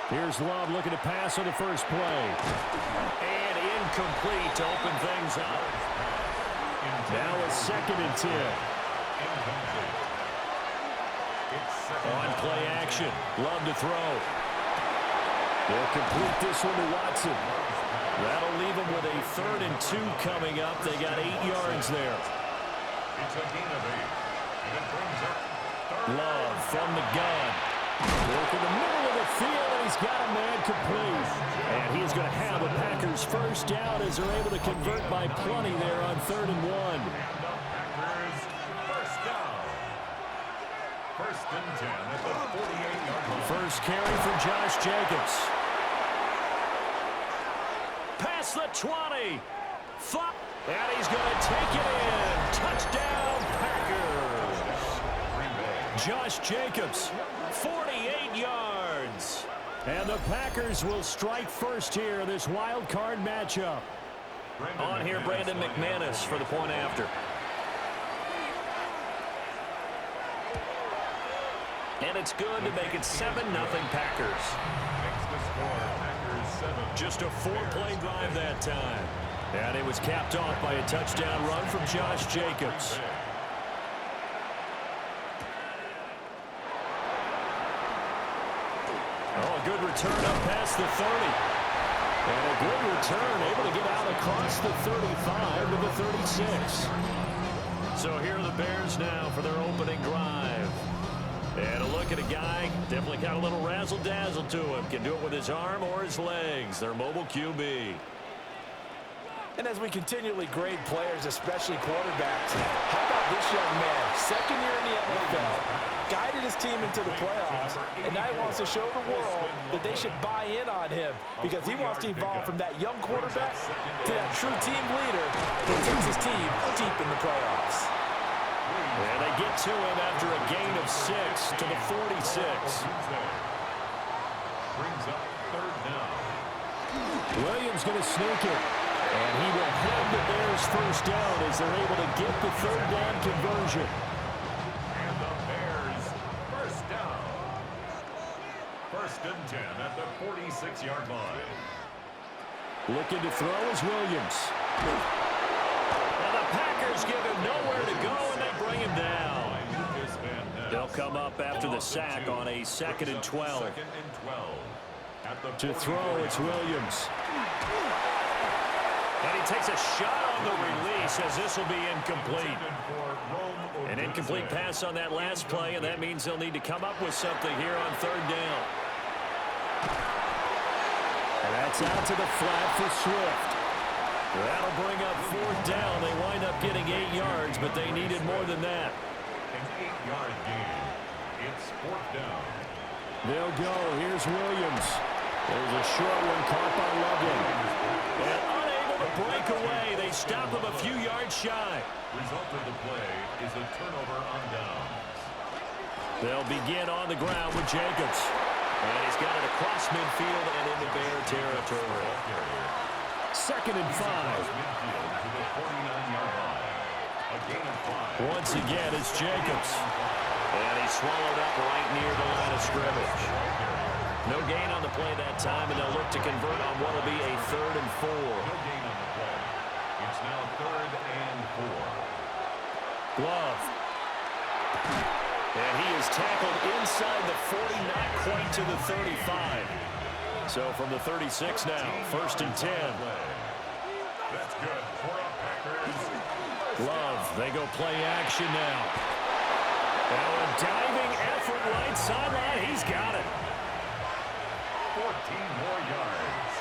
Here's Love looking to pass on the first play. And incomplete to open things up. Now a 2nd and 10. On play action. Love to throw. They'll complete this one to Watson. That'll leave them with a 3rd and 2 coming up. They got 8 yards there. Love from the gun. Work in the middle of the field, and he's got a man complete. And he's going to have the Packers first down as they're able to convert by plenty there on 3rd and 1. First and 10 at the 48-yard line. First carry for Josh Jacobs. Past the 20. And he's going to take it in. Touchdown, Packers. Josh Jacobs, 48 yards. And the Packers will strike first here in this wild card matchup. On here, Brandon McManus for the point after. And it's good to make it 7-0 Packers. Just a 4-play drive that time. And it was capped off by a touchdown run from Josh Jacobs. Oh, a good return up past the 30. And a good return, able to get out across the 35 to the 36. So here are the Bears now for their opening drive. And a look at a guy, definitely got a little razzle-dazzle to him. Can do it with his arm or his legs. Their mobile QB. And as we continually grade players, especially quarterbacks, how about this young man? 2nd year in the NFL, guided his team into the playoffs, and now he wants to show the world that they should buy in on him because he wants to evolve from that young quarterback to that true team leader that takes his team deep in the playoffs. And they get to him after a gain of 6 to the 46. Brings up 3rd down. Williams going to sneak it. And he will have the Bears first down as they're able to get the 3rd down conversion. And the Bears first down. 1st and 10 at the 46-yard line. Looking to throw is Williams. And the Packers give him nowhere to go, and they bring him down. They'll come up after the sack on a 2nd and 12. 2nd and 12. To throw, it's Williams. And he takes a shot on the release as this will be incomplete. An incomplete pass on that last play, and that means they'll need to come up with something here on 3rd down. And that's out to the flat for Swift. That'll bring up 4th down. They wind up getting 8 yards, but they needed more than that. An 8-yard gain. It's 4th down. They'll go. Here's Williams. There's a short one caught by Loveland. And unable to break away. They stop him a few yards shy. Result of the play is a turnover on downs. They'll begin on the ground with Jacobs. And he's got it across midfield and into Bear territory. 2nd and 5. Once again, it's Jacobs. And he's swallowed up right near the line of scrimmage. No gain on the play that time, and they'll look to convert on what will be a 3rd and 4. No gain on the play. It's now 3rd and 4. Glove. And he is tackled inside the 40, not quite to the 35. So from the 36 now, 1st and 10. That's good for the Packers. Love, they go play action now. Now a diving effort right sideline. He's got it. 14 more yards.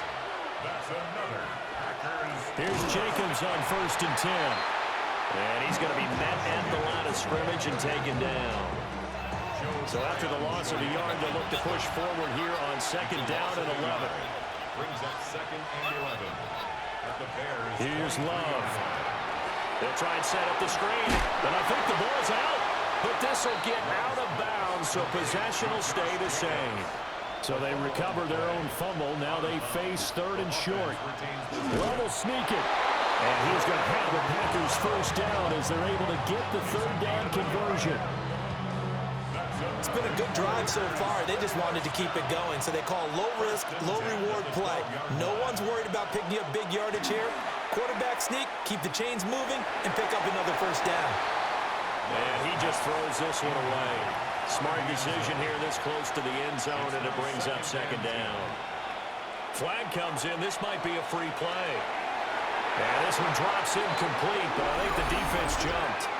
That's another Packers. Here's Jacobs on 1st and 10. And he's going to be met at the line of scrimmage and taken down. So after the loss of a yard, they'll look to push forward here on 2nd down and 11. Brings up 2nd and 11. At the Bears. Here's Love. They'll try and set up the screen. And I think the ball's out. But this will get out of bounds, so possession will stay the same. So they recover their own fumble. Now they face 3rd and short. Love will sneak it. And he's going to have the Packers first down as they're able to get the 3rd down conversion. That's been a good drive so far. They just wanted to keep it going, so they call low-risk, low-reward play. No one's worried about picking up big yardage here. Quarterback sneak, keep the chains moving, and pick up another first down. And he just throws this one away. Smart decision here this close to the end zone, and it brings up second down. Flag comes in. This might be a free play. And this one drops incomplete, but I think the defense jumped.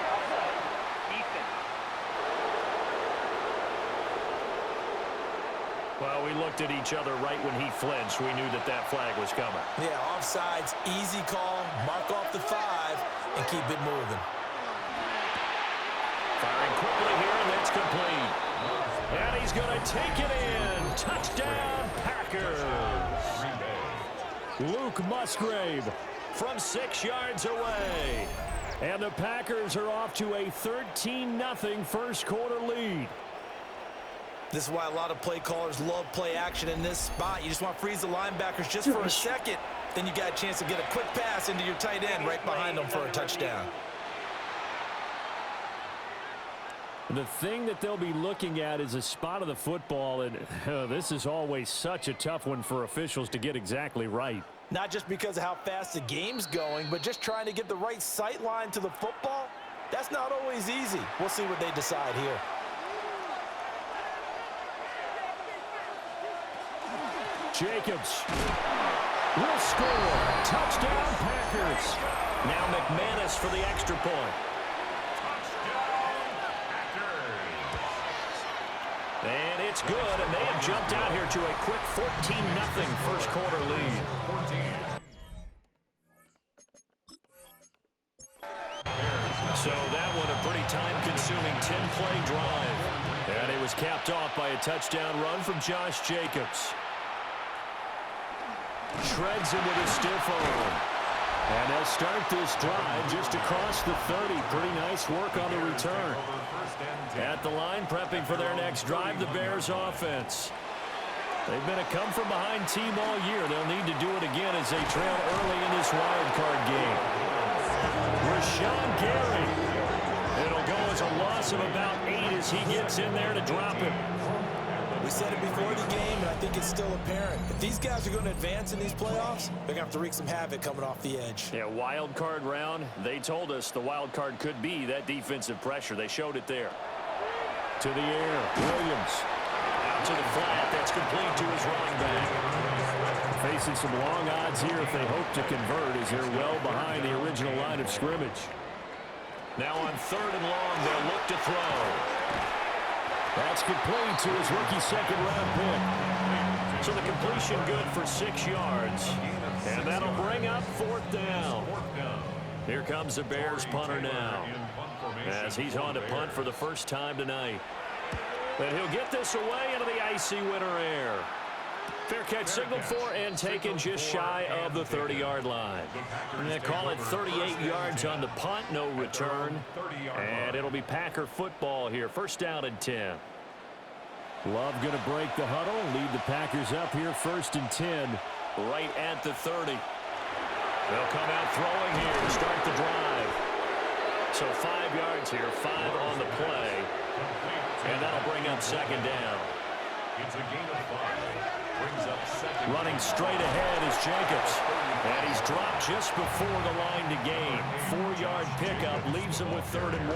Well, we looked at each other right when he flinched. We knew that that flag was coming. Yeah, offsides, easy call, mark off the 5, and keep it moving. Firing quickly here, and that's complete. And he's going to take it in. Touchdown, Packers. Luke Musgrave From 6 yards away. and the Packers are off to a 13-0 first quarter lead. This is why a lot of play callers love play action in this spot. You just want to freeze the linebackers just for a second. Then you got a chance to get a quick pass into your tight end right behind them for a touchdown. The thing that they'll be looking at is a spot of the football, and this is always such a tough one for officials to get exactly right. Not just because of how fast the game's going, but just trying to get the right sight line to the football. That's not always easy. We'll see what they decide here. Jacobs will score. Touchdown, Packers. Now McManus for the extra point. And it's good, and they have jumped out here to a quick 14-0 first quarter lead. So that one a pretty time-consuming 10-play drive. And it was capped off by a touchdown run from Josh Jacobs. Shreds him with a stiff arm. And they'll start this drive just across the 30. Pretty nice work on the return. At the line, prepping for their next drive, the Bears offense. They've been a come-from-behind team all year. They'll need to do it again as they trail early in this wild card game. Rashawn Gary. It'll go as a loss of about 8 as he gets in there to drop him. We said it before the game, and I think it's still apparent. If these guys are going to advance in these playoffs, they're going to have to wreak some havoc coming off the edge. Yeah, wild card round. They told us the wild card could be that defensive pressure. They showed it there. To the air, Williams. Out to the flat. That's complete to his running back. Facing some long odds here if they hope to convert as they're well behind the original line of scrimmage. Now on 3rd and long, they'll look to throw. That's complete to his rookie second-round pick. So the completion good for 6 yards. And that'll bring up 4th down. Here comes the Bears punter now, as he's on to punt for the first time tonight. And he'll get this away into the icy winter air. Fair catch signaled for and taken just shy of the 30-yard line. And call it 38 yards on the punt, no return. And it'll be Packer football here. First down and 10. Love going to break the huddle, lead the Packers up here 1st and 10. Right at the 30. They'll come out throwing here to start the drive. So 5 yards here, 5 on the play. And that'll bring up second down. It's a gain of 5. Brings up second. Running straight ahead is Jacobs. And he's dropped just before the line to gain. 4-yard pickup leaves him with 3rd and 1.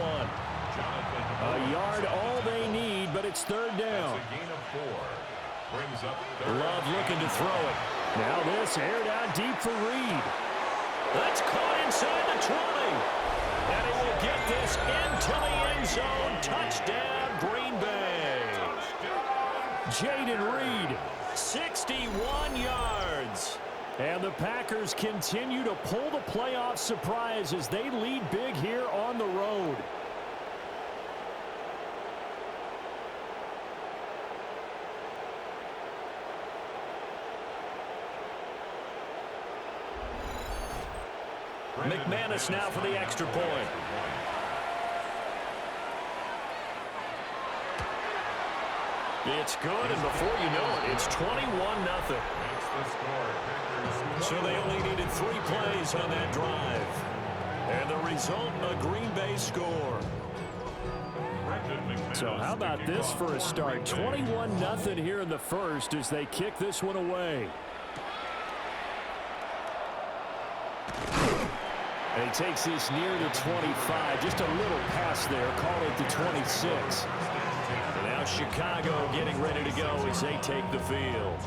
A yard all they need, but it's 3rd down. It's a gain of 4. Brings up Love looking to throw it. Now this aired out deep for Reed. That's caught inside the 20. And he will get this into the end zone. Touchdown, Green Bay. Jayden Reed. 61 yards. And the Packers continue to pull the playoff surprise as they lead big here on the road. McManus now for the extra point. It's good, and before you know it, it's 21-0. So they only needed 3 plays on that drive. And the result, a Green Bay score. Brendan McManus. So how about this for a start? 21-0 here in the first as they kick this one away. And he takes this near the 25. Just a little pass there. Call it the 26. And now Chicago getting ready to go as they take the field.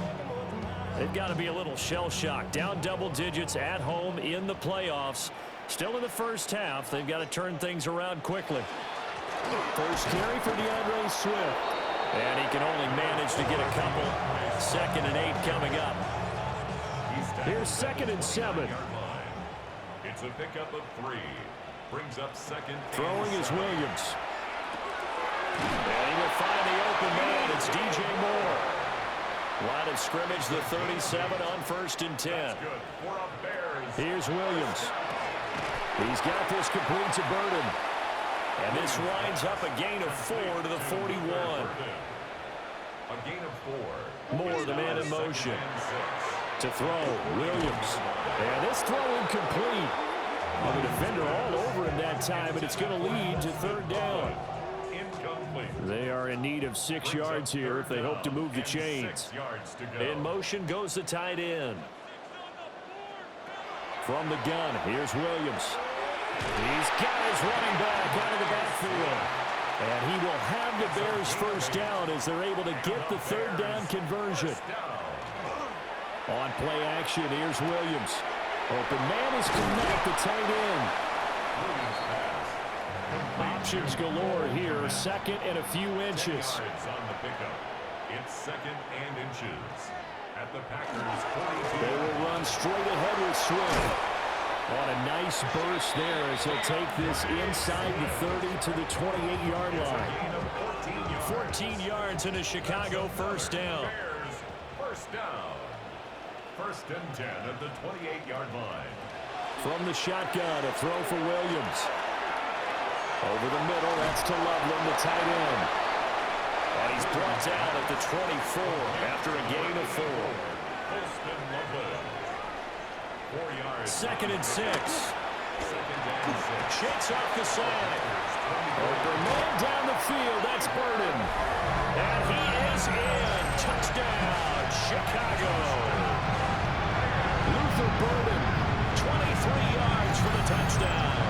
They've got to be a little shell-shocked. Down double digits at home in the playoffs. Still in the first half. They've got to turn things around quickly. First carry for DeAndre Swift. And he can only manage to get a couple. 2nd and 8 coming up. Here's 2nd and 7. It's a pickup of 3. Brings up 2nd. Throwing is Williams. And he will find the open man. It's DJ Moore. Line of scrimmage, the 37 on 1st and 10. Here's Williams. He's got this complete to Burden. And this winds up a gain of 4 to the 41. A gain of 4. Moore, the man in motion. To throw, Williams. And this throw incomplete. Well, the defender all over him that time, but it's going to lead to 3rd down. They are in need of 6 yards here if they hope to move the chains. In motion goes the tight end. From the gun, here's Williams. He's got his running back out of the backfield. And he will have the Bears 1st down as they're able to get the 3rd down conversion. On play action, here's Williams. Open man is connect, the tight end. Options galore here. 2nd and a few inches. It's 2nd and inches. At the Packers 42. They will run straight ahead with Swift. On a nice burst there as he'll take this inside the 30 to the 28-yard line. 14 yards in a Chicago 1st down. 1st down. 1st and 10 at the 28-yard line. From the shotgun, a throw for Williams. Over the middle, that's to Loveland, the tight end. And he's brought down at the 24 after a gain of 4. 4 yards. 2nd and 6. Shakes off the side. Open man down the field, that's Burden. And he is in. Touchdown, Chicago. Luther Burden, 23 yards for the touchdown.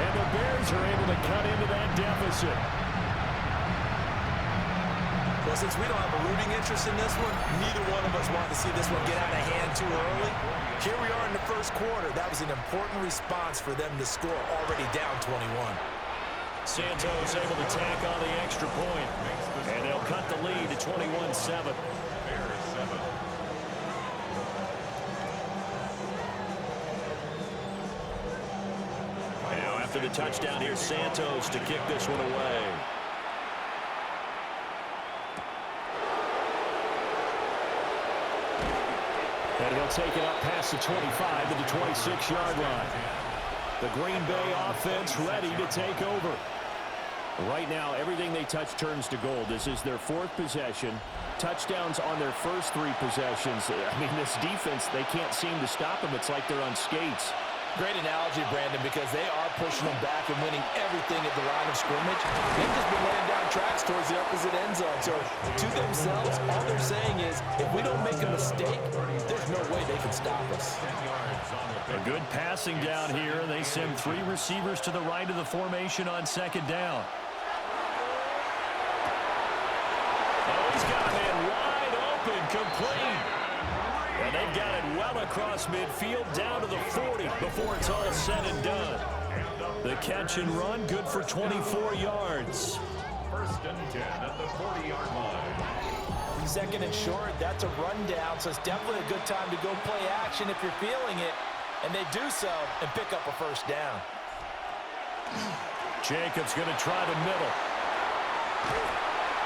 And the Bears are able to cut into that deficit. Well, since we don't have a rooting interest in this one, neither one of us want to see this one get out of hand too early. Here we are in the 1st quarter. That was an important response for them to score already down 21. Santos able to tack on the extra point. And they'll cut the lead to 21-7. After the touchdown, here's Santos to kick this one away. And he'll take it up past the 25 to the 26-yard line. The Green Bay offense ready to take over. Right now, everything they touch turns to gold. This is their 4th possession. Touchdowns on their first 3 possessions. I mean, this defense, they can't seem to stop them. It's like they're on skates. Great analogy, Brandon, because they are pushing them back and winning everything at the line of scrimmage. They've just been laying down tracks towards the opposite end zone. So to themselves, all they're saying is, if we don't make a mistake, there's no way they can stop us. A good passing down here. They send 3 receivers to the right of the formation on 2nd down. Oh, he's got a man wide open, complete. And they've got it well across midfield down to the 40 before it's all said and done. The catch and run, good for 24 yards. 1st and 10 at the 40-yard line. 2nd and short, that's a rundown, so it's definitely a good time to go play action if you're feeling it. And they do so and pick up a 1st down. Jacobs going to try the middle.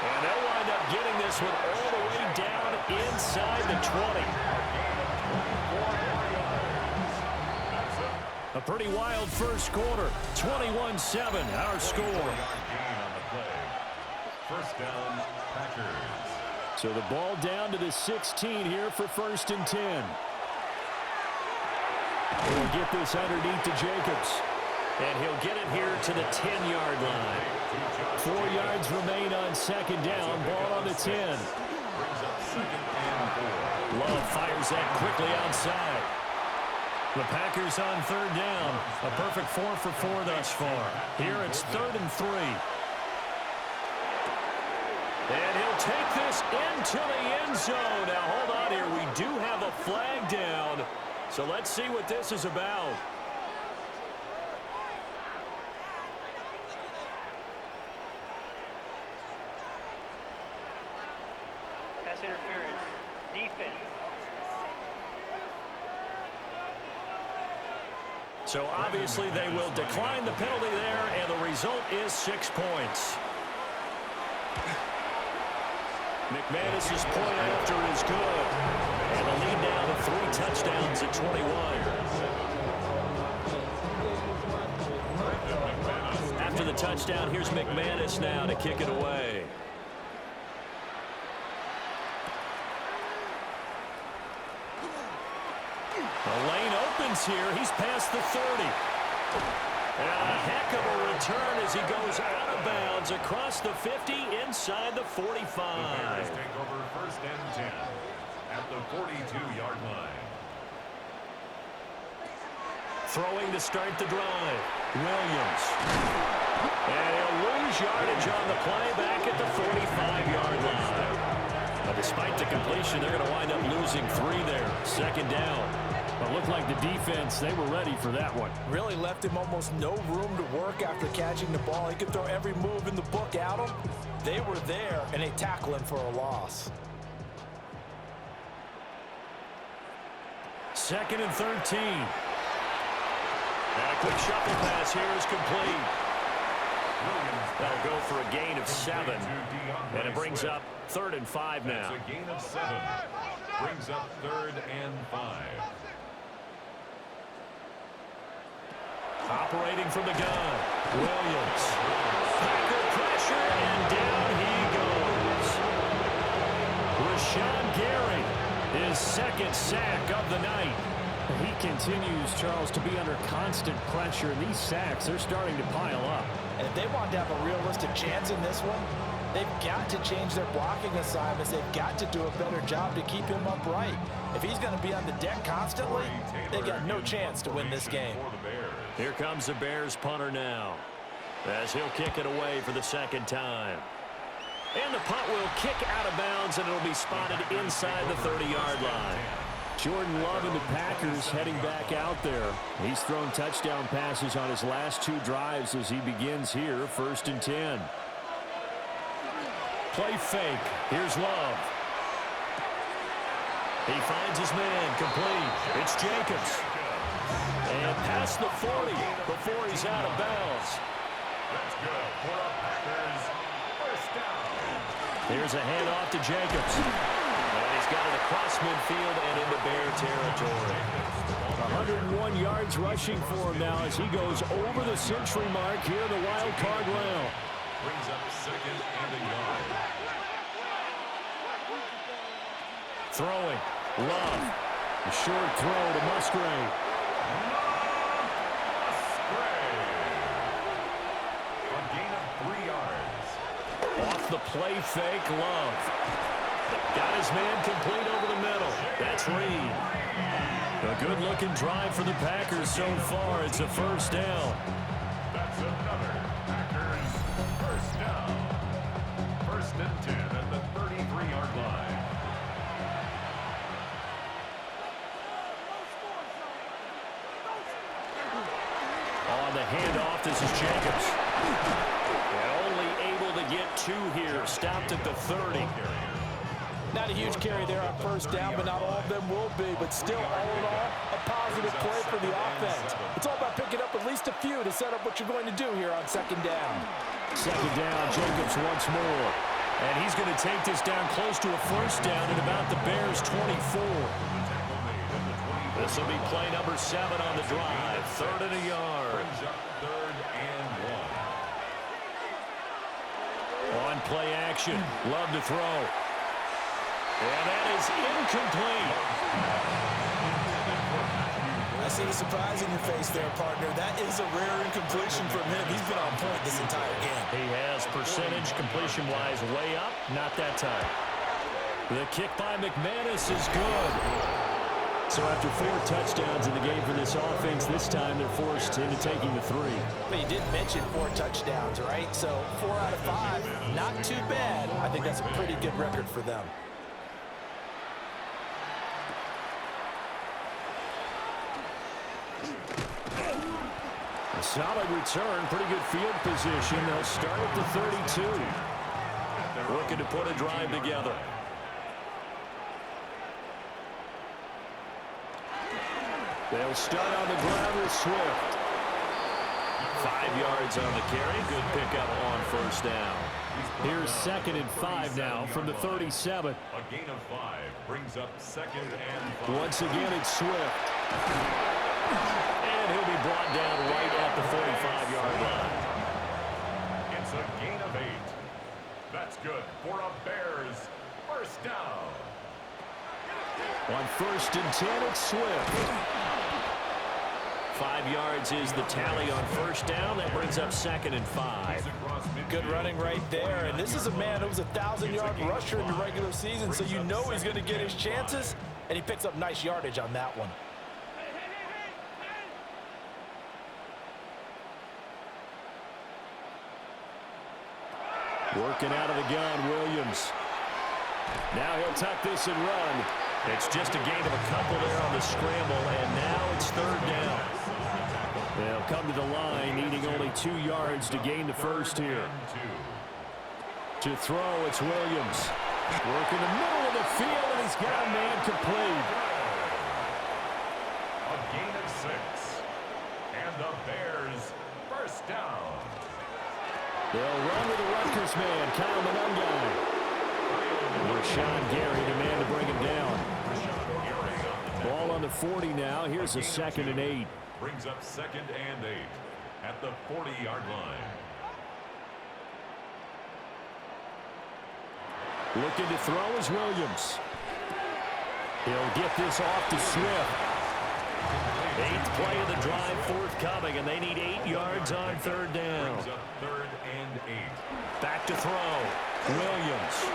And they'll wind up getting this one all the way down inside the 20. A pretty wild 1st quarter. 21-7, our score. 1st down, Packers. So the ball down to the 16 here for 1st and 10. We'll get this underneath to Jacobs. And he'll get it here to the 10-yard line. 4 yards remain on second down. Ball on the 10. Love fires that quickly outside. The Packers on third down. A perfect 4 for 4 thus far. Here it's 3rd and 3. And he'll take this into the end zone. Now, hold on here. We do have a flag down. So let's see what this is about. Pass interference. Defense. So obviously they will decline the penalty there, and the result is 6 points. McManus's point after is good. And the lead now to 3 touchdowns at 21. After the touchdown, here's McManus now to kick it away. The lane opens here. He's past the 30. And a heck of a return as he goes out of bounds across the 50 inside the 45. The Bears take over 1st and 10 at the 42-yard line. Throwing to start the drive. Williams. And he'll lose yardage on the play back at the 45-yard line. But despite the completion, they're going to wind up losing 3 there. 2nd down. It looked like the defense, they were ready for that one. Really left him almost no room to work after catching the ball. He could throw every move in the book at him. They were there, and they tackle him for a loss. 2nd and 13. And a quick shuffle pass here is complete. That'll go for a gain of 7. And it brings up 3rd and 5 now. That's a gain of 7. Brings up 3rd and 5. Operating from the gun. Williams. Packer pressure, and down he goes. Rashawn Gary, his 2nd sack of the night. He continues, Charles, to be under constant pressure. And these sacks, they're starting to pile up. And if they want to have a realistic chance in this one, they've got to change their blocking assignments. They've got to do a better job to keep him upright. If he's going to be on the deck constantly, they've got no chance to win this game. Here comes the Bears punter now, as he'll kick it away for the 2nd time. And the punt will kick out of bounds, and it'll be spotted inside the 30-yard line. Jordan Love and the Packers heading back out there. He's thrown touchdown passes on his last 2 drives as he begins here, 1st and 10. Play fake. Here's Love. He finds his man complete. It's Jacobs. And past the 40 before he's out of bounds. That's good for the Packers. 1st down. Here's a handoff to Jacobs. And he's got it across midfield and into Bear territory. 101 yards rushing for him now as he goes over the century mark here in the wild card round. Brings up 2nd and a yard. Throwing. Love. A short throw to Musgrave. A gain of 3 yards. Off the play fake, Love. Got his man complete over the middle. That's Reed. A good-looking drive for the Packers so far. It's a 1st down. That's another Packers 1st down. 1st and 10 at the 33-yard line. On the handoff, this is Jacobs. And only able to get 2 here. Stopped at the 30. Not a huge carry there on 1st down, but not all of them will be. But still, all in all, a positive play for the offense. It's all about picking up at least a few to set up what you're going to do here on 2nd down. 2nd down, Jacobs once more. And he's going to take this down close to a 1st down at about the Bears' 24. This will be play number 7 on the drive. 3rd and a yard. Brings up 3rd and 1. On play action. Love to throw. And that is incomplete. A see the surprise in your face there, partner. That is a rare incompletion from him. He's been on point this entire game. He has percentage completion-wise way up, not that time. The kick by McManus is good. So after 4 touchdowns in the game for this offense, this time they're forced into taking the 3. But you did mention 4 touchdowns, right? So 4 out of 5, not too bad. I think that's a pretty good record for them. A solid return, pretty good field position. They'll start at the 32. Looking to put a drive together. They'll start on the ground with Swift. 5 yards on the carry. Good pickup on first down. Here's 2nd and 5 now from the 37. A gain of 5 brings up 2nd and 5. Once again, it's Swift. And he'll be brought down right at the 45-yard line. It's a gain of 8. That's good for a Bears first down. On 1st and 10, it's Swift. 5 yards is the tally on first down. That brings up 2nd and 5. Good running right there. And this is a man who was a 1,000-yard rusher in the regular season, so you know he's going to get his chances, and he picks up nice yardage on that one. Working out of the gun, Williams. Now he'll tuck this and run. It's just a gain of a couple there on the scramble, and now it's 3rd down. They'll come to the line, needing only 2 yards to gain the first here. To throw, it's Williams. Working the middle of the field, and he's got a man complete. A gain of 6. And the Bears first down. They'll run with the Rutgers man, Kyle Monungai. Rashawn Gary, the man to bring him down. Ball on the 40 now. Here's a 2nd and 8. Brings up 2nd and 8 at the 40-yard line. Looking to throw is Williams. He'll get this off to Swift. 8th play of the drive forthcoming, and they need 8 yards on 3rd down. Brings up 3rd and 8. Back to throw. Williams.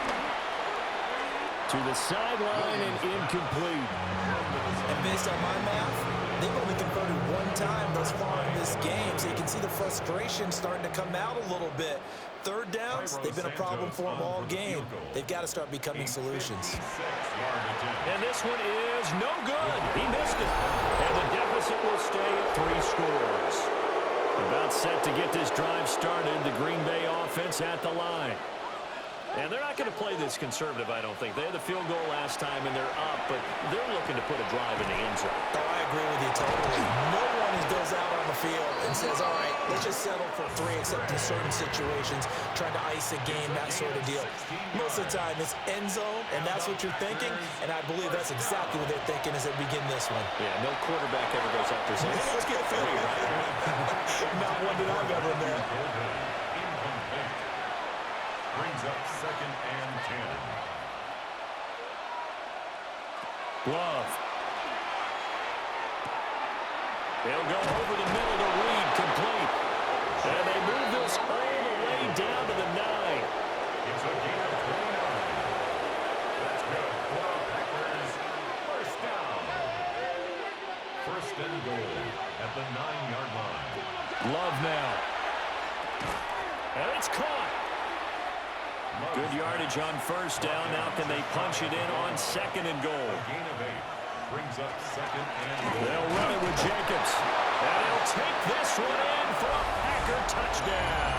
To the sideline and incomplete. And based on my math, they've only converted 1 time thus far in this game, so you can see the frustration starting to come out a little bit. 3rd downs, they've been a problem for them all game. They've got to start becoming solutions. And this one is no good. He missed it. And the deficit will stay at 3 scores. About set to get this drive started. The Green Bay offense at the line. And they're not going to play this conservative, I don't think. They had the field goal last time, and they're up, but they're looking to put a drive in the end zone. Oh, I agree with you totally. No one goes out on the field and says, all right, let's just settle for 3, except in certain situations, trying to ice a game, that sort of deal. Most of the time, it's end zone, and that's what you're thinking, and I believe that's exactly what they're thinking as they begin this one. Yeah, no quarterback ever goes out there saying, hey, let's get 3, right? Not one that I've ever met. Brings up 2nd and 10. Love. They'll go over the middle to Reed, complete. And they move this all the way down to the 9. It's a gain of 29. That's good for the Packers. First down. 1st and goal at the 9-yard line. Love now. And it's caught. Good yardage on first down. Now can they punch it in on 2nd and goal? A gain of 8 brings up 2nd and goal. They'll run it with Jacobs. And he'll take this one in for a Packer touchdown.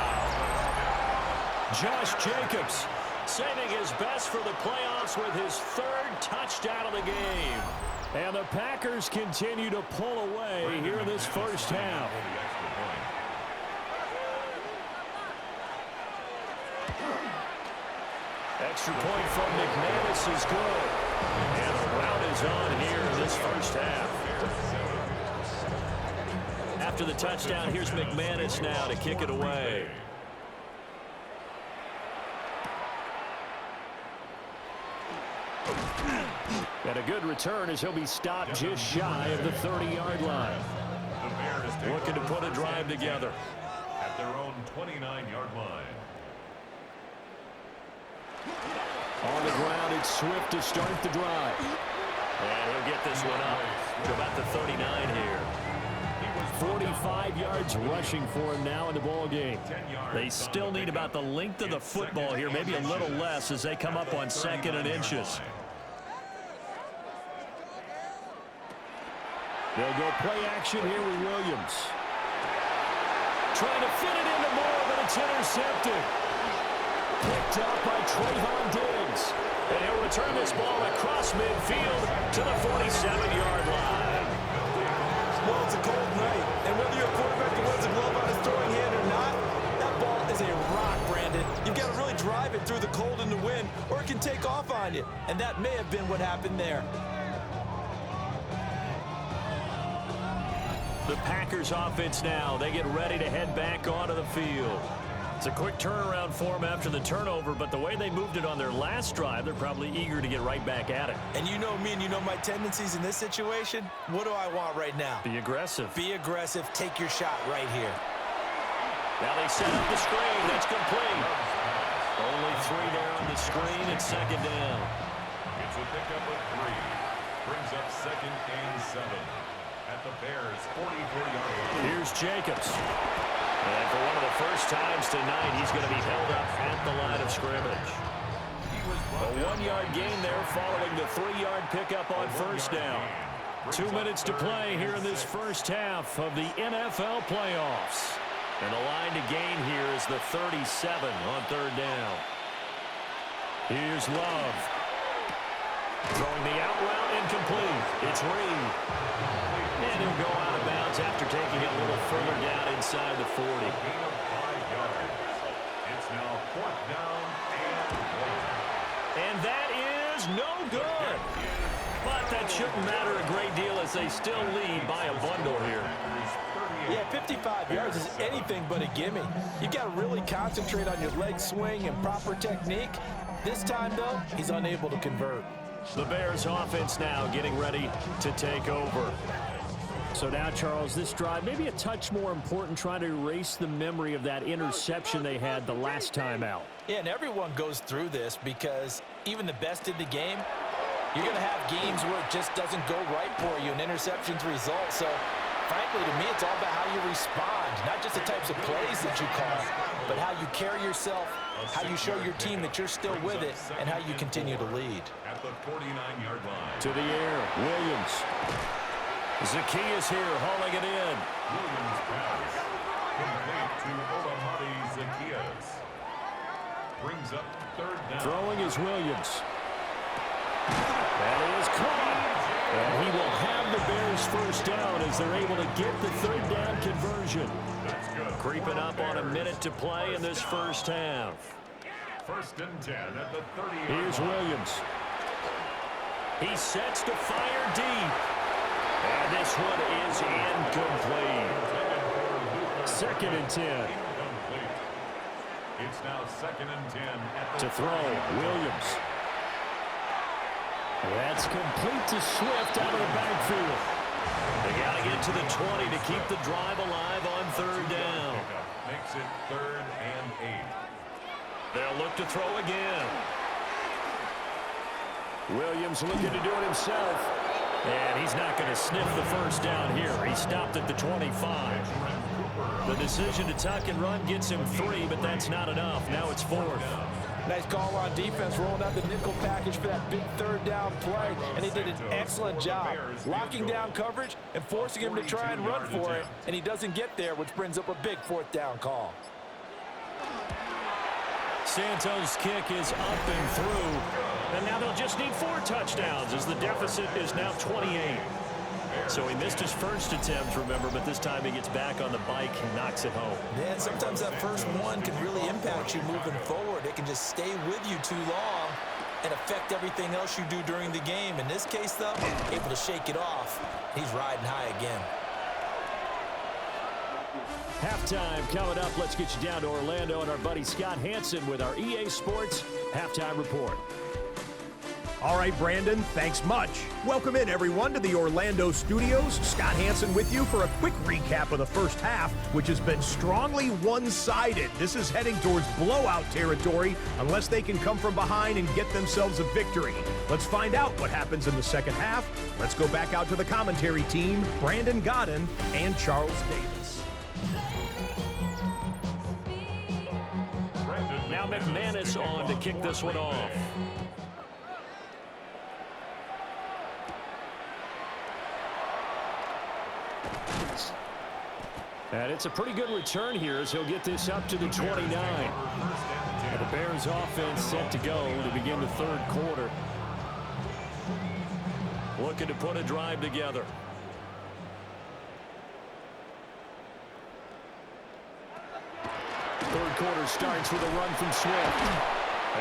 Josh Jacobs saving his best for the playoffs with his 3rd touchdown of the game. And the Packers continue to pull away here in this first half. Extra point from McManus is good. And the rout is on here in this first half. After the touchdown, here's McManus now to kick it away. And a good return as he'll be stopped just shy of the 30-yard line. The Bears Looking to put a drive together. at their own 29-yard line. On the ground, it's Swift to start the drive. And he'll get this one up to about the 39 here. 45 yards rushing for him now in the ball game. They still need about the length of the football here, maybe a little less as they come up on 2nd and inches. They'll go play action here with Williams. Trying to fit it into Moore, but it's intercepted. Picked up by Trayvon Diggs. And he'll return this ball across midfield to the 47-yard line. Well, it's a cold night, and whether you're a quarterback that wears a glove on his throwing hand or not, that ball is a rock, Brandon. You've got to really drive it through the cold and the wind, or it can take off on you, and that may have been what happened there. The Packers offense now, they get ready to head back onto the field. It's a quick turnaround for them after the turnover, but the way they moved it on their last drive, they're probably eager to get right back at it. And you know me and you know my tendencies in this situation. What do I want right now? Be aggressive. Be aggressive. Take your shot right here. Now they set up the screen. That's complete. Only 3 there on the screen at 2nd down. It's a pickup of 3. Brings up 2nd and 7 at the Bears' 44-yard line. Here's Jacobs. And for one of the first times tonight, he's going to be held up at the line of scrimmage. A 1-yard gain there following the 3-yard pickup on 1st down. 2 minutes to play here in this first half of the NFL playoffs. And the line to gain here is the 37 on 3rd down. Here's Love. Throwing the out route incomplete. It's Reed. And he'll go out of bounds after taking it a little further down inside the 40. Gain of 5 yards. It's now 4th down and 1. And that is no good. But that shouldn't matter a great deal as they still lead by a bundle here. Yeah, 55 yards is anything but a gimme. You've got to really concentrate on your leg swing and proper technique. This time, though, he's unable to convert. The Bears offense now getting ready to take over. So now, Charles, this drive maybe a touch more important, trying to erase the memory of that interception they had the last time out. Yeah, and everyone goes through this because even the best in the game, you're going to have games where it just doesn't go right for you, and interceptions result. So, frankly, to me, it's all about how you respond, not just the types of plays that you call, but how you carry yourself, how you show your team that you're still with it, and how you continue to lead. At the 49-yard line. To the air, Williams. Zacchaeus here hauling it in. Williams pass. Complete to Olamide Zacchaeus. Brings up 3rd down. Throwing is Williams. That is caught. And he will have the Bears first down as they're able to get the 3rd down conversion. That's good. Creeping up on a minute to play in this first half. 1st and 10 at the 30-yard Here's line. Williams. He sets to fire deep. And this one is incomplete. 2nd and 10. Incomplete. It's now 2nd and 10 at the To throw, Williams. That's complete to Swift out of the backfield. They got to get to the 20 to keep the drive alive on 3rd down. Makes it 3rd and 8. They'll look to throw again. Williams looking to do it himself. And he's not going to sniff the first down here. He stopped at the 25. The decision to tuck and run gets him 3, but that's not enough. Now it's 4th. Nice call on defense, rolling out the nickel package for that big 3rd down play, and he did an excellent job locking down coverage and forcing him to try and run for it, and he doesn't get there, which brings up a big 4th down call. Santos' kick is up and through. And now they'll just need 4 touchdowns as the deficit is now 28. So he missed his first attempt, remember, but this time he gets back on the bike and knocks it home. Man, sometimes that first one can really impact you moving forward. It can just stay with you too long and affect everything else you do during the game. In this case, though, able to shake it off. He's riding high again. Halftime coming up. Let's get you down to Orlando and our buddy Scott Hansen with our EA Sports Halftime Report. All right, Brandon, thanks much. Welcome in, everyone, to the Orlando studios. Scott Hansen with you for a quick recap of the first half, which has been strongly one-sided. This is heading towards blowout territory unless they can come from behind and get themselves a victory. Let's find out what happens in the second half. Let's go back out to the commentary team, Brandon Godden and Charles Davis. Now McManus on to kick this one off. And it's a pretty good return here as he'll get this up to the 29. And the Bears offense set to go to begin the third quarter. Looking to put a drive together. Third quarter starts with a run from Swift.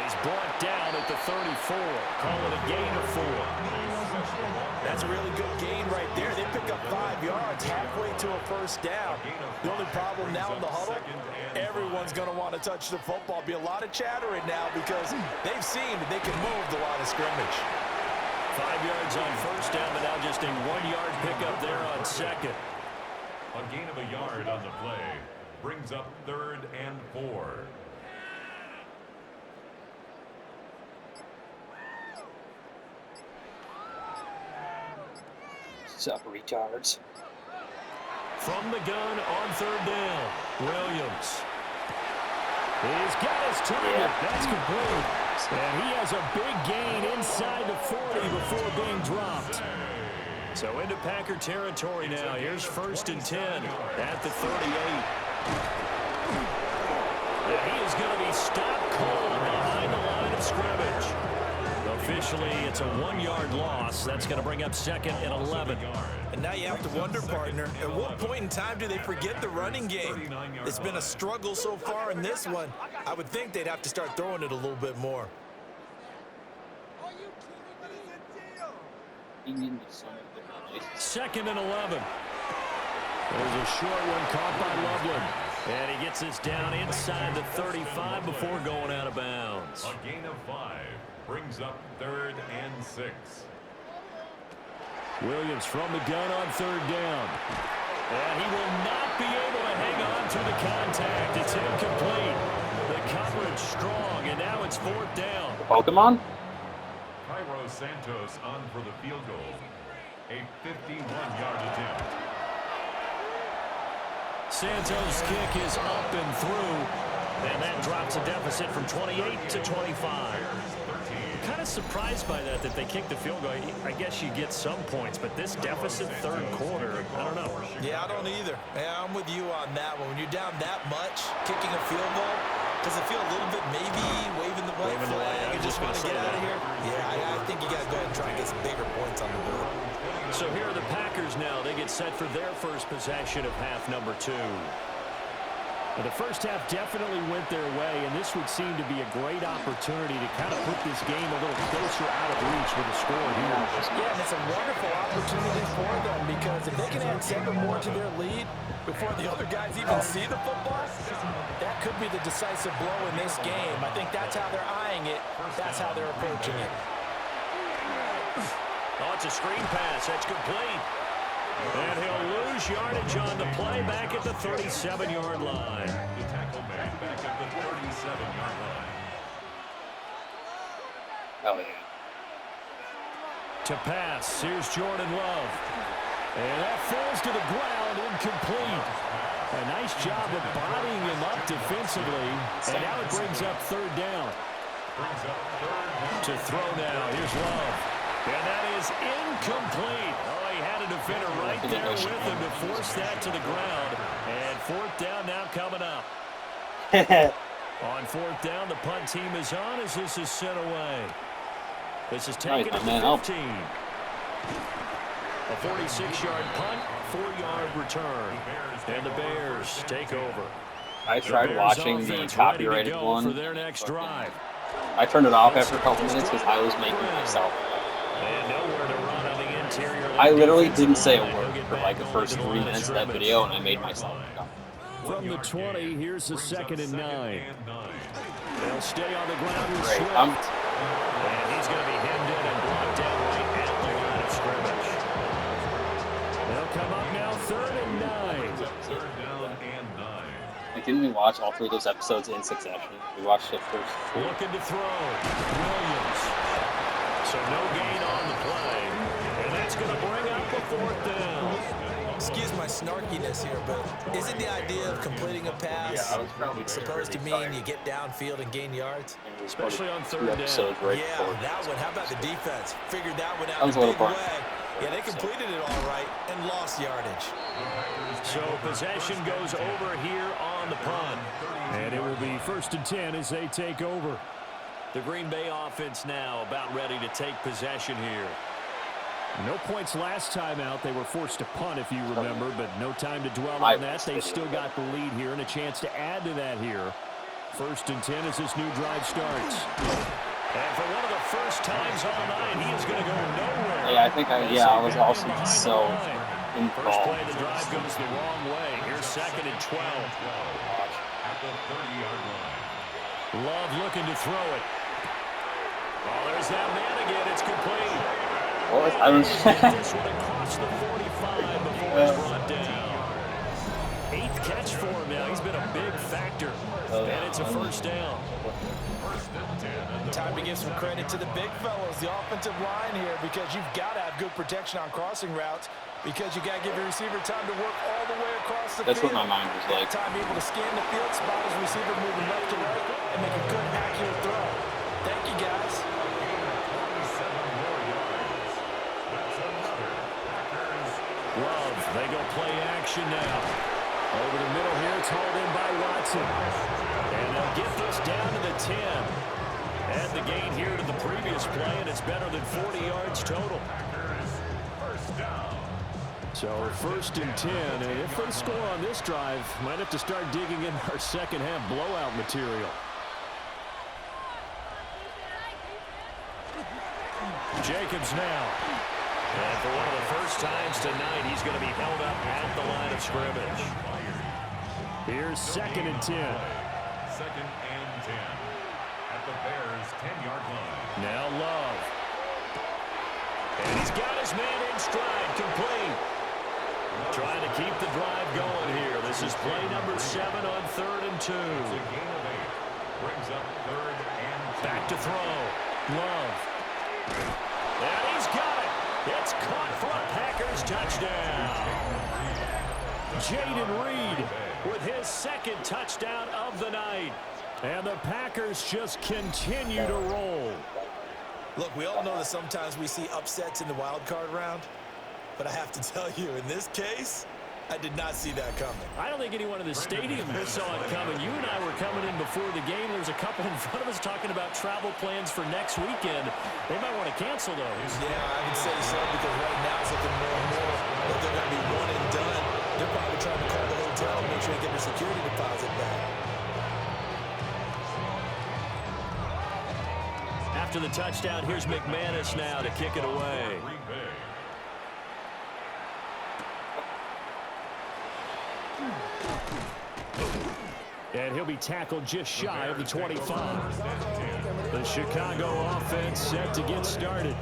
He's brought down at the 34. Call it a gain of 4. That's a really good gain right there. They pick up 5 yards halfway to a first down. The only problem now in the huddle, everyone's going to want to touch the football. Be a lot of chatter right now because they've seen that they can move the line of scrimmage. 5 yards on first down, but now just a 1-yard pickup there on second. A gain of a yard on the play brings up 3rd and 4. Sup, retards. From the gun on third down, Williams. He's got his target. That's complete. And he has a big gain inside the 40 before being dropped. So into Packer territory now. Here's 1st and 10 at the 38. And he is going to be stopped cold behind the line of scrimmage. Officially, it's a 1-yard loss. That's going to bring up 2nd and 11. And now you have to wonder, partner, at what point in time do they forget the running game? It's been a struggle so far in this one. I would think they'd have to start throwing it a little bit more. Second and 11. There's a short one caught by Loveland. And he gets this down inside the 35 before going out of bounds. A gain of 5 brings up 3rd and 6. Williams from the gun on third down. And he will not be able to hang on to the contact. It's incomplete. The coverage strong, and now it's 4th down. Pokemon? Cairo Santos on for the field goal. A 51-yard attempt. Santos' kick is up and through. And that drops a deficit from 28 to 25. Kind of surprised by that they kicked the field goal. I guess you get some points, but this deficit third quarter, I don't know. Yeah, I don't either. Yeah, I'm with you on that one. When you're down that much, kicking a field goal, does it feel a little bit maybe waving the white flag and just want to get out of here? Yeah, I think you got to go ahead and try and get some bigger points on the board. So here are the Packers now. They get set for their first possession of half number 2. Well, the first half definitely went their way, and this would seem to be a great opportunity to kind of put this game a little closer out of reach with a score here. Yeah, and it's a wonderful opportunity for them because if they can add 7 more to their lead before the other guys even see the football, that could be the decisive blow in this game. I think that's how they're eyeing it. That's how they're approaching it. Oh, it's a screen pass. That's complete. And he'll lose yardage on the play back at the 37-yard line. The tackle made back at the 37-yard line. Oh, yeah. To pass, here's Jordan Love. And that falls to the ground, incomplete. A nice job of bodying him up defensively. And now it brings up 3rd down. To throw now, here's Love. And that is incomplete. Oh, he had a defender right there with him to force that to the ground. And 4th down now coming up. On 4th down, the punt team is on as this is sent away. This is taken at the 15. A 46-yard punt, 4-yard return. And the Bears take over. I tried watching the copyrighted one. For their next drive. I turned it off after a couple minutes because I was making myself. And nowhere to run on the interior. I literally didn't say a word for like the first 3 minutes of that video, and I made myself go. From the 20, here's the 2nd and 9. They'll stay on the ground with Great. Swift. And he's going to be hemmed in and Like, didn't we watch all 3 of those episodes in succession? We watched the first 4. Looking to throw. Williams. So no gain on the play. And that's going to bring up a 4th down. Excuse my snarkiness here, but isn't the idea of completing a pass supposed to mean you get downfield and gain yards? Especially on 3rd down. Right Yeah, that one. How about the defense? Figured that one out That was in a a little big fun. way. Yeah, they completed it all right and lost yardage. So possession goes over here on the punt. And it will be 1st and 10 as they take over. The Green Bay offense now about ready to take possession here. No points last time out. They were forced to punt, if you remember, but no time to dwell on that. They've still got the lead here and a chance to add to that here. 1st and 10 as this new drive starts. And for one of the first times all night, he is going to go nowhere. Yeah, I think I was also so First involved. play of the drive goes the wrong way. Here's 2nd and 12. At the 30-yard line. Love looking to throw it. Oh, there's that man again. It's complete. What? I was This one across the 45 before he's brought down. 8th catch for him now. He's been a big factor. And it's a 1st down. Time to give some credit to the big fellows, the offensive line here, because you've got to have good protection on crossing routes because you got to give your receiver time to work all the way across the That's field. what my mind was like. Time able to scan the field, spot his receiver moving left to right, and make a good, accurate throw. Thank you, guys. 27 more yards. That's another Packers. Love, they go play action now. Over the middle here, it's hauled in by Watson. And they'll get this down to the 10. Add the gain here to the previous play, and it's better than 40 yards total. First down. So 1st and 10, and if they score on this drive, might have to start digging in our second half blowout material. Jacobs now. And for one of the first times tonight, he's going to be held up at the line of scrimmage. Here's 2nd and 10. 2nd and 10. At the Bears' 10-yard line. Now Love. And he's got his man in stride, complete. Trying to keep the drive going here. This is play number 7 on 3rd and 2. It's a gain of 8. Brings up 3rd and 2. Back to throw. Love. And he's got it. It's caught for a Packers touchdown. Jayden Reed with his 2nd touchdown of the night. And the Packers just continue to roll. Look, we all know that sometimes we see upsets in the wild card round, but I have to tell you, in this case, I did not see that coming. I don't think anyone in the stadium saw it coming. You and I were coming in before the game. There was a couple in front of us talking about travel plans for next weekend. They might want to cancel those. Yeah, I would say so, because right now it's looking more and more that they're going to be one and done. They're probably trying to call the hotel and make sure they get their security deposit back. After the touchdown, here's McManus now to kick it away. And he'll be tackled just shy of the 25. The Chicago offense set to get started.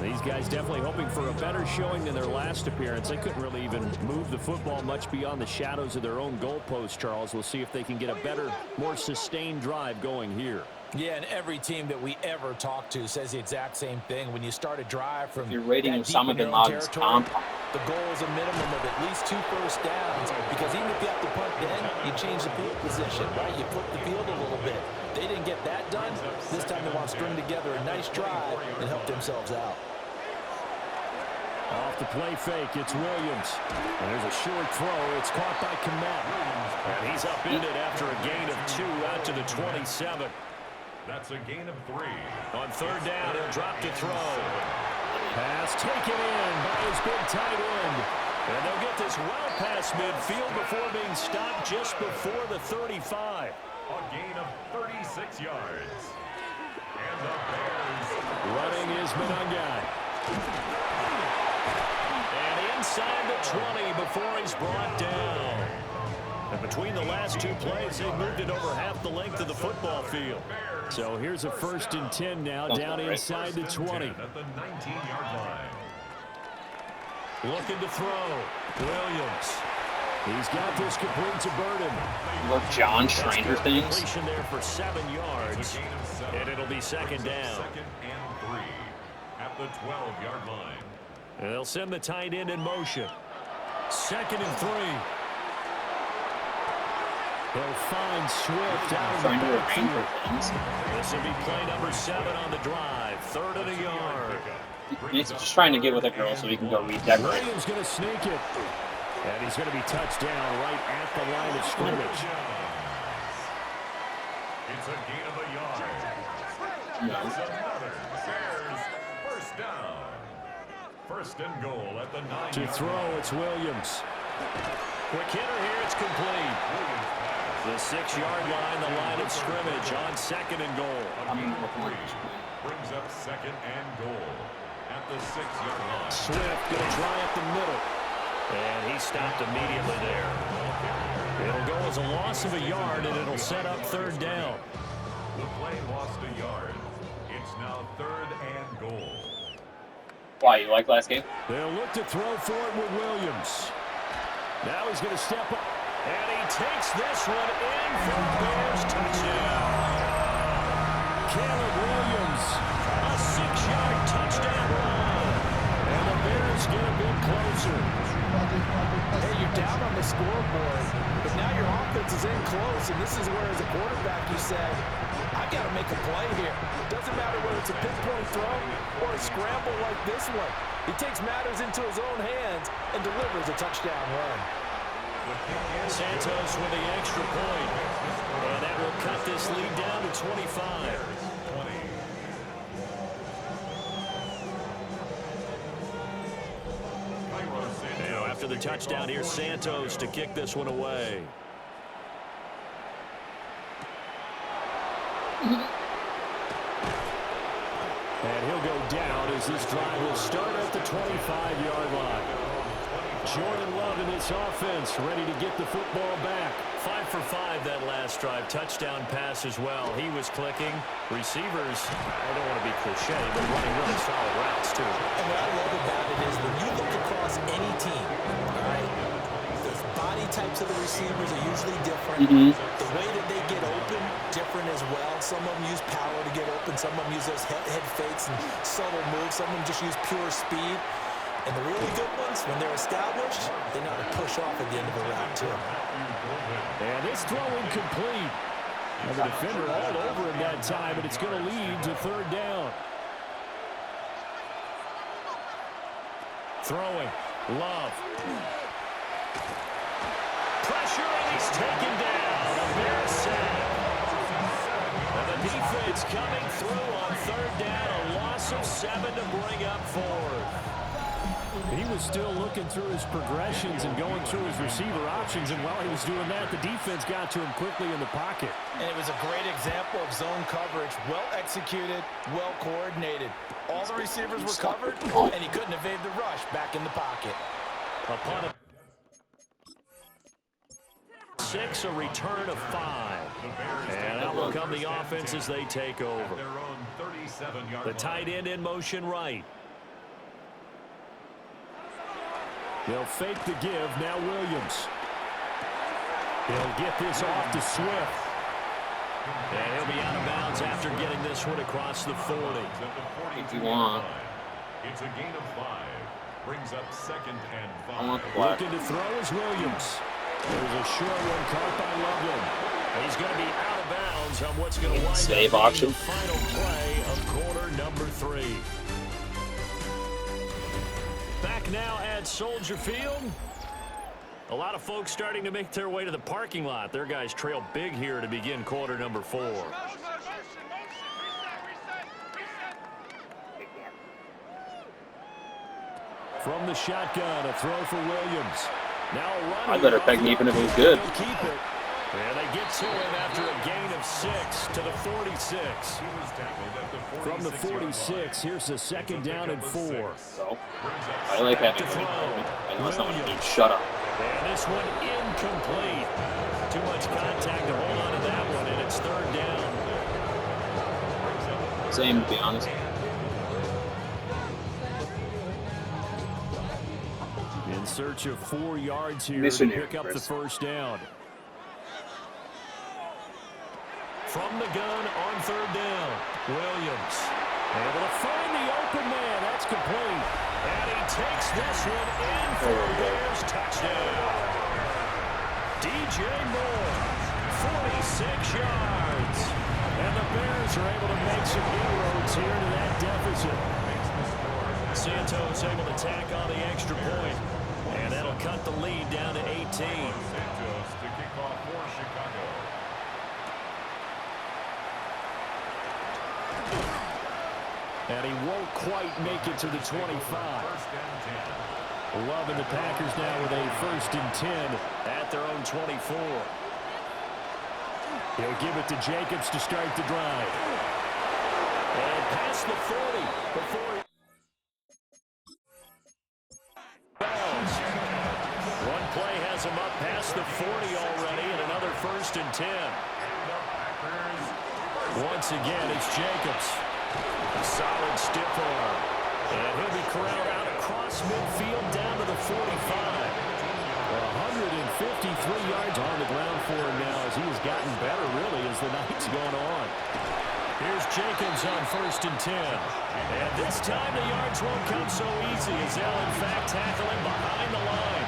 These guys definitely hoping for a better showing than their last appearance. They couldn't really even move the football much beyond the shadows of their own goalpost, Charles. We'll see if they can get a better, more sustained drive going here. Yeah, and every team that we ever talk to says the exact same thing. When you start a drive from You're rating that deep Osama in your bin own Laden's territory, comp. the goal is a minimum of at least 2 first downs, because even if you have to punt then, you change the field position, right? You flip the field a little bit. They didn't get that done. This time they want to string together a nice drive and help themselves out. Off the play fake, it's Williams. And there's a short throw. It's caught by Kmet. And he's upended after a gain of 2 out to the 27. That's a gain of 3. On 3rd down, he'll drop to throw. Pass taken in by his big tight end. And they'll get this well past midfield before being stopped just before the 35. A gain of 36 yards. And the Bears Running is Monangai. And inside the 20 before he's brought down. And between the last 2 plays, they've moved it over half the length of the football field. So here's a 1st and 10 now, down inside the 20. at the 19-yard line. Looking to throw. Williams. He's got this complete to Burden. Look, John Stranger things. Completion there for 7 yards, and it'll be second down. Second and 3 at the 12-yard line. And they'll send the tight end in motion. 2nd and 3. He'll find Swift out of the backfield. This will be play number 7 on the drive. 3rd and a yard. He's just trying to get with a girl so he can go redecorate. Williams going to sneak it. And he's going to be touched down right at the line of scrimmage. It's a gain of a yard. No. It's another Bears first down. 1st and goal at the 9-yard To throw, it's Williams. Quick hitter here, it's complete. The 6-yard line, the line of scrimmage on 2nd and goal. Brings up 2nd and goal at the 6-yard line. Swift going to try up the middle. And he stopped immediately there. It'll go as a loss of a yard, and it'll set up 3rd down. The play lost a yard. It's now 3rd and goal. Why, you like last game? They'll look to throw for it with Williams. Now he's going to step up. And he takes this one in for Bears touchdown. Caleb Williams, a 6-yard touchdown run. And the Bears get a bit closer. Hey, you're down on the scoreboard, but now your offense is in close, and this is where, as a quarterback, you said, I've got to make a play here. Doesn't matter whether it's a pinpoint throw or a scramble like this one. He takes matters into his own hands and delivers a touchdown run. Santos with the extra point. And that will cut this lead down to 25. Now, after the touchdown, here's Santos to kick this one away. And he'll go down as this drive will start at the 25-yard line. Jordan Love in this offense, ready to get the football back. 5 for 5 that last drive. Touchdown pass as well. He was clicking. Receivers, I don't want to be cliche, but running really solid routes, too. And what I love about it is when you look across any team, all right, the body types of the receivers are usually different. The way that they get open, different as well. Some of them use power to get open. Some of them use those head fakes and subtle moves. Some of them just use pure speed. And the really good ones, when they're established, they know how to push off at the end of the route, too. And this throw incomplete. And the defender all over him that time, and it's going to lead to 3rd down. Throwing. Love. Pressure, and he's taken down. A Bears sack. And the defense coming through on 3rd down. A loss of 7 to bring up 4th. He was still looking through his progressions and going through his receiver options, and while he was doing that, the defense got to him quickly in the pocket. And it was a great example of zone coverage, well executed, well coordinated. All the receivers were covered, and he couldn't evade the rush back in the pocket. Upon a 6, a return of 5. And out will come the offense as they take over. The tight end in motion right. They'll fake the give. Now Williams. He'll get this off to Swift. And he'll be out of bounds after getting this one across the 40. If you want. It's a gain of 5. Brings up 2nd and 5. I want the black. Looking to throw is Williams. There's a short one caught by Loveland. He's going to be out of bounds on what's going to wind Save up auction. the final play of quarter number 3. Back now at Soldier Field. A lot of folks starting to make their way to the parking lot. Their guys trail big here to begin quarter number 4. From the shotgun, a throw for Williams. Now a run. I better peg me even if it was good. He'll keep it. And they get to him after a gain of 6 to the 46. From the 46, here's the 2nd down and 4. So, I like having unless someone can shut up. And this one incomplete. Too much contact to hold on to that one, and it's 3rd down. Same, to be honest. search of 4 yards here Missionary, to pick up the first down. From the gun on 3rd down, Williams able to find the open man. That's complete. And he takes this one in for the Bears touchdown. DJ Moore, 46 yards. And the Bears are able to make some inroads here to that deficit. Santos able to tack on the extra point. And that'll cut the lead down to 18. Santos to kick off for Chicago. And he won't quite make it to the 25. Love and the Packers now with a 1st and 10 at their own 24. He'll give it to Jacobs to start the drive. And past the 40 before he fouls. One play has him up past the 40 already, and another 1st and 10. Once again, it's Jacobs. A solid stiff arm. And he'll be corralled out across midfield down to the 45. 153 yards on the ground for him now as he has gotten better, really, as the night's gone on. Here's Jacobs on 1st and 10. And this time the yards won't come so easy as they'll, in fact, tackle him behind the line.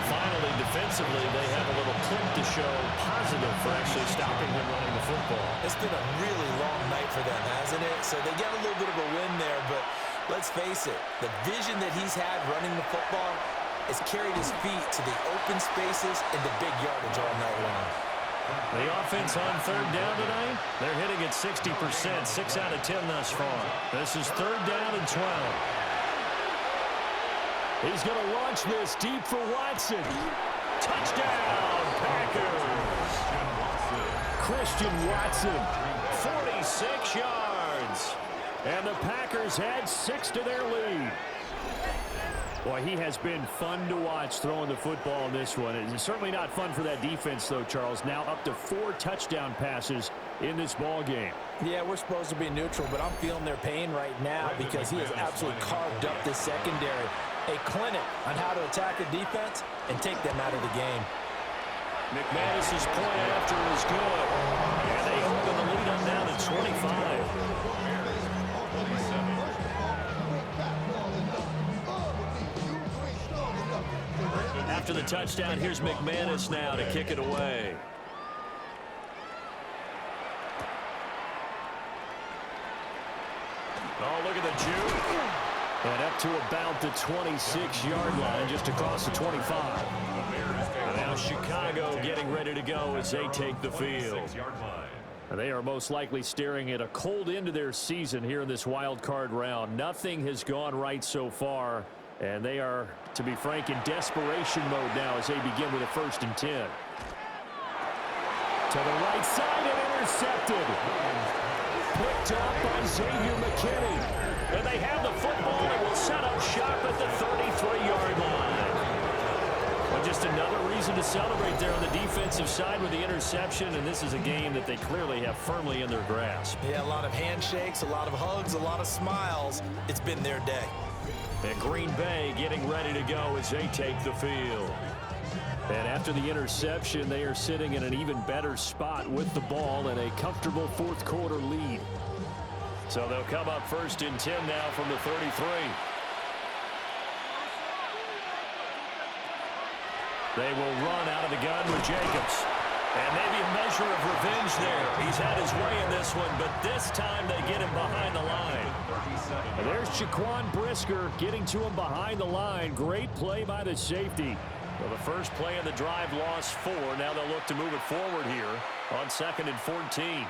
Finally, defensively, they have a little clip to show positive for actually stopping him running the football. It's been a really long night for them, hasn't it? So they get a little bit of a win there, but let's face it, the vision that he's had running the football has carried his feet to the open spaces and the big yardage all night long. The offense on 3rd down tonight, they're hitting at 60%, 6 out of 10 thus far. This is 3rd down and 12. He's going to launch this deep for Watson. Touchdown, Packers. Christian Watson, 46 yards. And the Packers add 6 to their lead. Boy, he has been fun to watch throwing the football in this one. It's certainly not fun for that defense, though, Charles. Now up to 4 touchdown passes in this ball game. Yeah, we're supposed to be neutral, but I'm feeling their pain right now because he has absolutely carved up this secondary. A clinic on how to attack a defense and take them out of the game. McManus's point after is good. And they open the lead up now to 25. After the touchdown, here's McManus now to kick it away. Oh, look at the juke. And up to about the 26-yard line, just across the 25. And now Chicago getting ready to go as they take the field. And they are most likely staring at a cold end to their season here in this wild card round. Nothing has gone right so far, and they are, to be frank, in desperation mode now as they begin with a 1st and 10. To the right side and intercepted. Picked up by Xavier McKinney. And they have the football and will set up shop at the 33-yard line. Well, just another reason to celebrate there on the defensive side with the interception, and this is a game that they clearly have firmly in their grasp. Yeah, a lot of handshakes, a lot of hugs, a lot of smiles. It's been their day. And Green Bay getting ready to go as they take the field. And after the interception, they are sitting in an even better spot with the ball and a comfortable 4th quarter lead. So they'll come up 1st and 10 now from the 33. They will run out of the gun with Jacobs. And maybe a measure of revenge there. He's had his way in this one, but this time they get him behind the line. And there's Jaquan Brisker getting to him behind the line. Great play by the safety. Well, the first play of the drive lost 4. Now they'll look to move it forward here on 2nd and 14.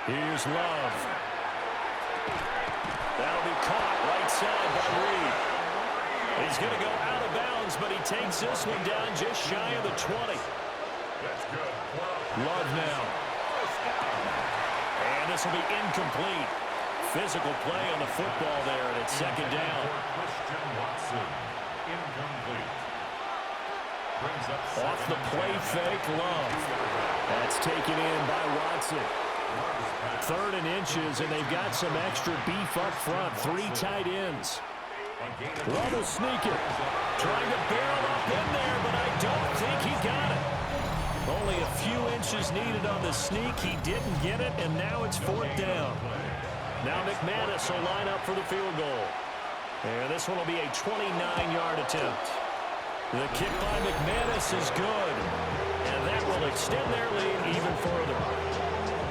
Here's Love. That'll be caught right side by Reed. He's going to go out of bounds, but he takes this one down just shy of the 20. Love now. And this will be incomplete. Physical play on the football there, and it's 2nd down. Christian Watson, incomplete. Off the play fake, Love. That's taken in by Watson. 3rd and inches, and they've got some extra beef up front. 3 tight ends. Level sneaking. Trying to barrel up in there, but I don't think he got it. Only a few inches needed on the sneak. He didn't get it, and now it's 4th down. Now McManus will line up for the field goal. And this one will be a 29-yard attempt. The kick by McManus is good. And that will extend their lead even further.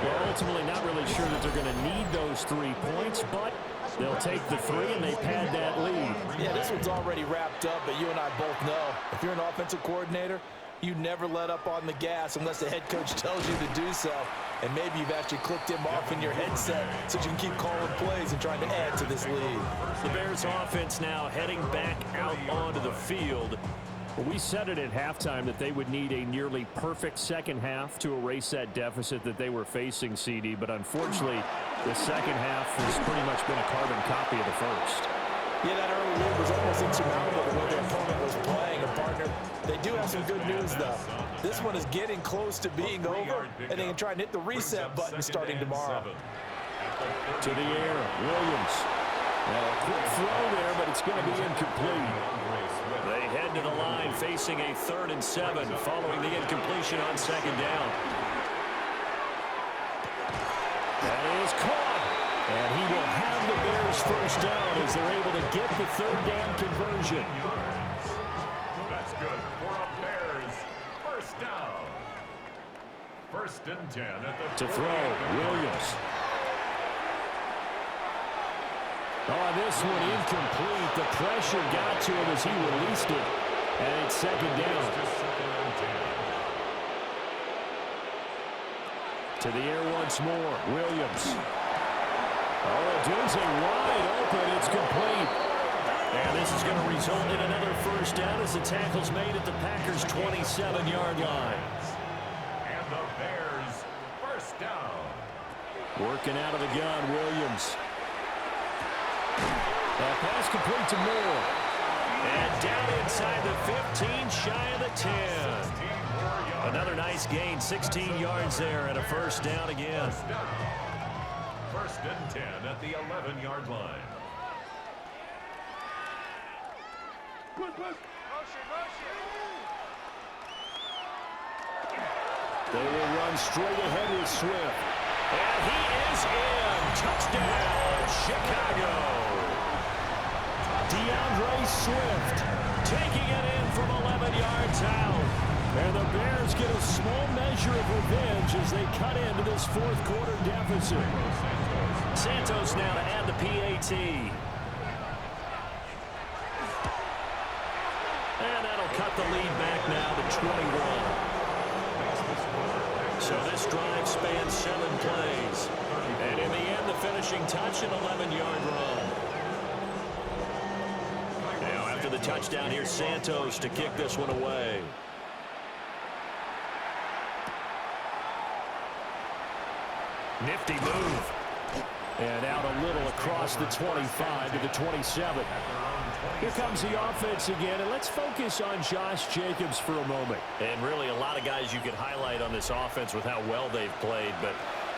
Well, ultimately not really sure that they're going to need those 3 points, but they'll take the 3 and they pad that lead. Yeah, this one's already wrapped up, but you and I both know if you're an offensive coordinator, you never let up on the gas unless the head coach tells you to do so. And maybe you've actually clicked him off in your headset so you can keep calling plays and trying to add to this lead. The Bears offense now heading back out onto the field. Well, we said it at halftime that they would need a nearly perfect second half to erase that deficit that they were facing, CD. But unfortunately, the second half has pretty much been a carbon copy of the first. Yeah, that early lead was almost insurmountable the way their opponent was playing. And, partner, they do have some good news, though. This one is getting close to being over, and they can try and hit the reset button starting tomorrow. To the air, Williams. A quick throw there, but it's going to be incomplete. They head to the line facing a 3rd and 7 following the incompletion on 2nd down. That is caught. And he will have the Bears first down as they're able to get the 3rd down conversion. That's good for a Bears first down. 1st and 10 at the to throw, Williams. Oh, this one incomplete. The pressure got to him as he released it. And it's 2nd down. To the air once more, Williams. Oh, Doozy wide open. It's complete. And this is going to result in another first down as the tackle's made at the Packers' 27-yard line. And the Bears first down. Working out of the gun, Williams. That pass complete to Moore. And down inside the 15, shy of the 10. Another nice gain, 16 yards there, and a first down again. 1st and 10 at the 11-yard line. They will run straight ahead with Swift. And he is in. Touchdown, Chicago. DeAndre Swift taking it in from 11 yards out. And the Bears get a small measure of revenge as they cut into this 4th quarter deficit. Santos now to add the PAT. And that'll cut the lead back now to 21. So this drive spans 7 plays. And in the end, the finishing touch, an 11-yard run. Now after the touchdown, here's Santos to kick this one away. Nifty move. And out a little across the 25 to the 27. Here comes the offense again, and let's focus on Josh Jacobs for a moment. And really a lot of guys you could highlight on this offense with how well they've played, but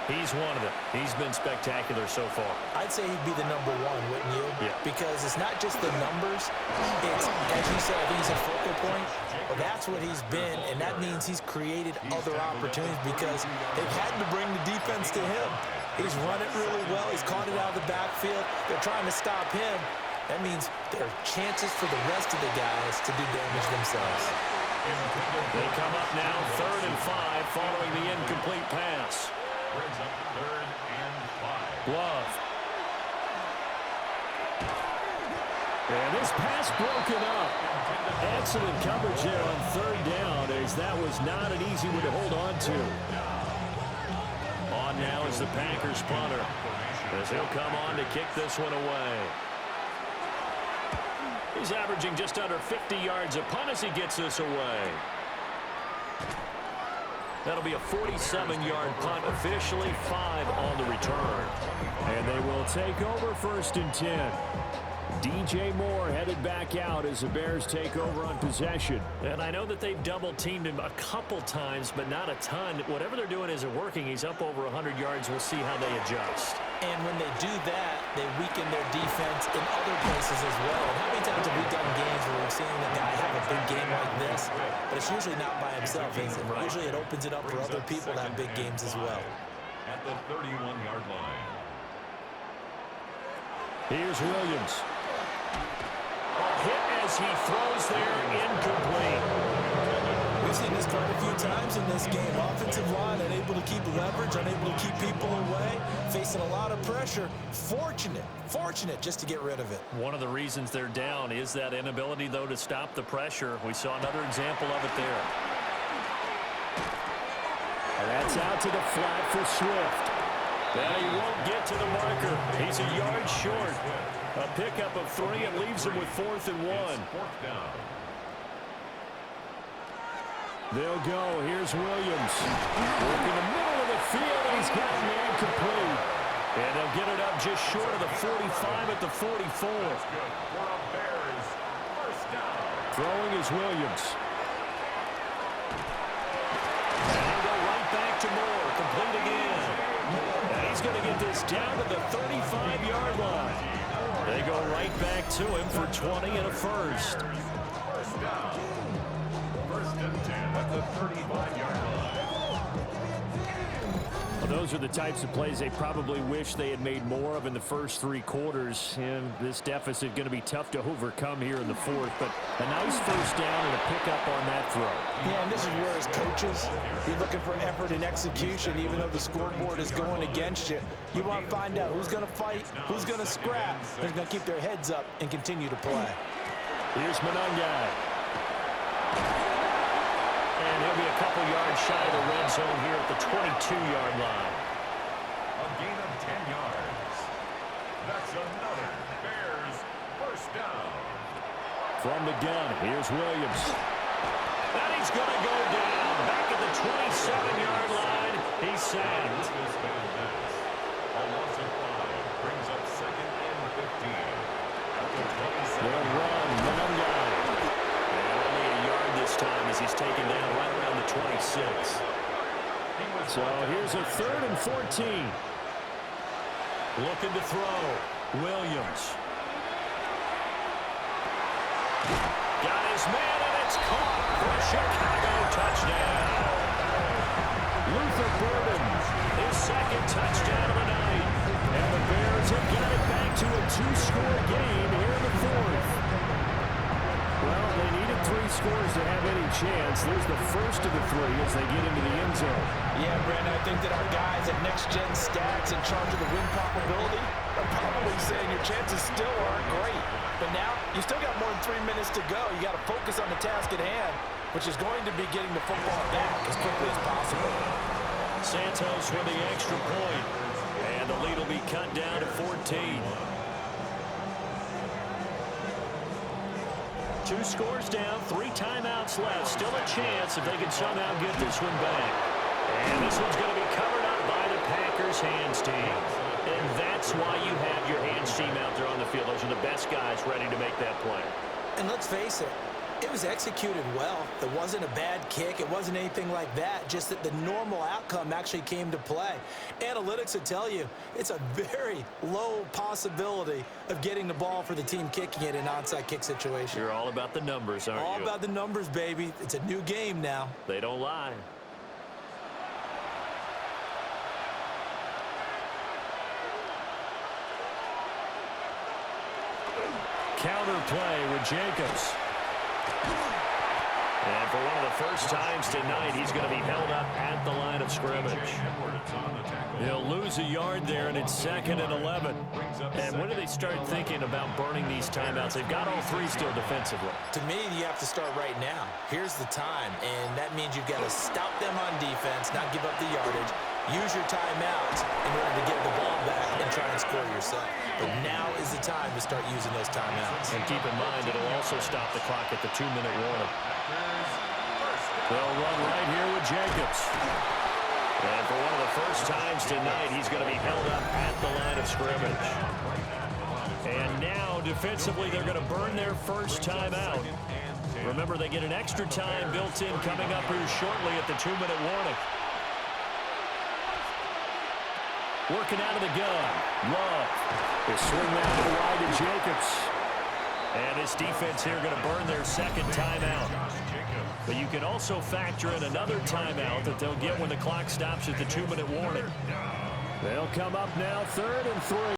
he's one of them. He's been spectacular so far. I'd say he'd be the #1, wouldn't you? Yeah. Because it's not just the numbers. It's, as you said, I think he's a focal point. Well, that's what he's been, and that means he's created other opportunities because they've had to bring the defense to him. He's run it really well. He's caught it out of the backfield. They're trying to stop him. That means there are chances for the rest of the guys to do damage themselves. They come up now 3rd and 5 following the incomplete pass. Brings up 3rd and 5. Love. And this pass broken up. Excellent coverage there on 3rd down as that was not an easy one to hold on to. On now is the Packers punter as he'll come on to kick this one away. He's averaging just under 50 yards a punt as he gets this away. That'll be a 47-yard punt, officially 5 on the return. And they will take over 1st and 10. DJ Moore headed back out as the Bears take over on possession. And I know that they've double-teamed him a couple times, but not a ton. Whatever they're doing isn't working. He's up over 100 yards. We'll see how they adjust. And when they do that, they weaken their defense in other places as well. And how many times have we done games where we've seen a guy have a big game like this, but it's usually not by himself, is it? Usually it opens it up for other people to have big games as well. At the 31-yard line. Here's Williams. Hit as he throws there, incomplete. We've seen this quite a few times in this game. Offensive line unable to keep leverage, unable to keep people away, facing a lot of pressure. Fortunate just to get rid of it. One of the reasons they're down is that inability, though, to stop the pressure. We saw another example of it there. And that's out to the flat for Swift. And he won't get to the marker. He's a yard short. A pickup of 3. It leaves him with 4th and 1. They'll go. Here's Williams. Working the middle of the field, and he's got an incomplete. And they'll get it up just short of the 45 at the 44. Throwing is Williams. And he'll go right back to Moore. Complete again. And he's going to get this down to the 35-yard line. They go right back to him for 20 and a first. First down. First and 10 at the 35-yard line. Well, those are the types of plays they probably wish they had made more of in the first 3 quarters. And this deficit going to be tough to overcome here in the 4th. But a nice first down and a pickup on that throw. Yeah, and this is where as coaches, you're looking for effort and execution. Even though the scoreboard is going against you, you want to find out who's going to fight, who's going to scrap, who's going to keep their heads up and continue to play. Here's Monangai. And he'll be a couple yards shy of the red zone here at the 22-yard line. A gain of 10 yards. That's another Bears first down. From the gun, here's Williams. And he's going to go down back at the 27-yard line. He's sacked. A loss of 5 brings up 2nd and 15. At the 27. They'll run, Monangai. And only a yard this time as he's taken down right around the 26. So here's a 3rd and 14. Looking to throw. Williams. Got his man, and it's caught for a Chicago touchdown. Luther Burden, his 2nd touchdown of the night. And the Bears have got it back to a 2-score game here in the 4th. Well, they needed 3 scores to have any chance. There's the first of the 3 as they get into the end zone. Yeah, Brandon, I think that our guys at Next Gen Stats in charge of the win probability are probably saying your chances still aren't great. But now, you still got more than 3 minutes to go. You got to focus on the task at hand, which is going to be getting the football back as quickly as possible. Santos with the extra point. And the lead will be cut down to 14. 2 scores down, 3 timeouts left. Still a chance if they can somehow get this one back. And this one's going to be covered up by the Packers hands team. And that's why you have your hands team out there on the field. Those are the best guys ready to make that play. And let's face it, it was executed well. It wasn't a bad kick. It wasn't anything like that. Just that the normal outcome actually came to play. Analytics would tell you it's a very low possibility of getting the ball for the team kicking it in an onside kick situation. You're all about the numbers, aren't you? All about the numbers, baby. It's a new game now. They don't lie. Counter play with Jacobs. And for one of the first times tonight, he's going to be held up at the line of scrimmage. He'll lose a yard there, and it's 2nd and 11. And when do they start thinking about burning these timeouts? They've got all 3 still defensively. To me, you have to start right now. Here's the time, and that means you've got to stop them on defense, not give up the yardage. Use your timeouts in order to get the ball back and try and score yourself. But now is the time to start using those timeouts. And keep in mind, it'll also stop the clock at the 2-minute warning. They'll run right here with Jacobs. And for one of the first times tonight, he's going to be held up at the line of scrimmage. And now, defensively, they're going to burn their first timeout. Remember, they get an extra time built in coming up here shortly at the 2-minute warning. Working out of the gun. Love. They swing that to wide to Jacobs. And this defense here going to burn their second timeout. But you can also factor in another timeout that they'll get when the clock stops at the 2-minute warning. They'll come up now 3rd and 3.